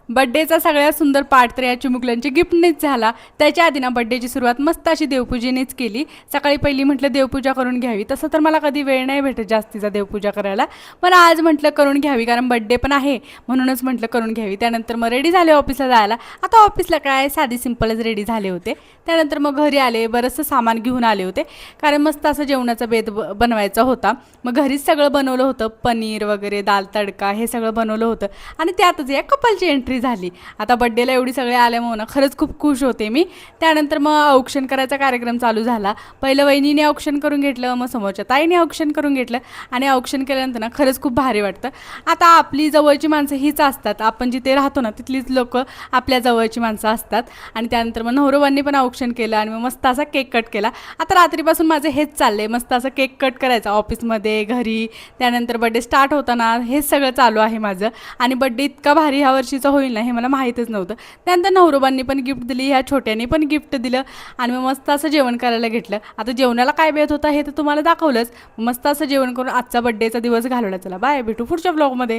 बड्डेचा सगळ्यात सुंदर पार्ट तर या चिमुकल्यांची गिफ्टनेच झाला. त्याच्या आधी ना बड्डेची सुरुवात मस्त अशी देवपूजेनेच केली. सकाळी पहिली म्हटलं देवपूजा करून घ्यावी, तसं तर मला कधी वेळ नाही भेटत जास्तीचा देवपूजा करायला, पण आज म्हटलं करून घ्यावी कारण बड्डे पण आहे म्हणूनच म्हटलं करून घ्यावी. त्यानंतर मग रेडी झाले ऑफिसला जायला. आता ऑफिसला काय साधी सिंपलच रेडी झाले होते. त्यानंतर मग घरी आले, बरंचसं सामान घेऊन आले होते कारण मस्त असं जेवणाचा बेत बनवायचा होता. मग घरीच सगळं बनवलं होतं, पनीर वगैरे, दाल तडका हे सगळं बनवलं होतं आणि त्यातच या कपलची एंट्री झाली. आता बड्डेला एवढी सगळे आल्यामुळे ना खरंच खूप खुश होते मी. त्यानंतर मग औक्षण करायचा कार्यक्रम चालू झाला. पहिलं वहिनीने औक्षण करून घेतलं, मग समोरच्या ताईने औक्षण करून घेतलं आणि औक्षण केल्यानंतर ना खरंच खूप भारी वाटतं. आता आपली जवळची माणसं हीच असतात, आपण जिथे राहतो ना तिथलीच लोक आपल्या जवळची माणसं असतात. आणि त्यानंतर मग नवरोबांनी पण औक्षण केलं आणि मग मस्त असा केक कट केला. आता रात्रीपासून माझं हेच चाललंय, मस्त असं केक कट करायचं ऑफिसमध्ये, घरी. त्यानंतर बड्डे स्टार्ट होताना हेच सगळं चालू आहे माझं. आणि बड्डे इतका भारी ह्या वर्षीचा होईल ना हे मला माहीतच नव्हतं. त्यानंतर नवरोबांनी पण गिफ्ट दिली, ह्या छोट्याने पण गिफ्ट दिलं आणि मग मस्त असं जेवण करायला घेतलं. आता जेवणाला काय बेत होता हे तर तुम्हाला दाखवलंच. मस्त असं जेवण करून आजचा बड्डेचा दिवस घालवला. चला बाय, भेटू पुढच्या ब्लॉगमध्ये.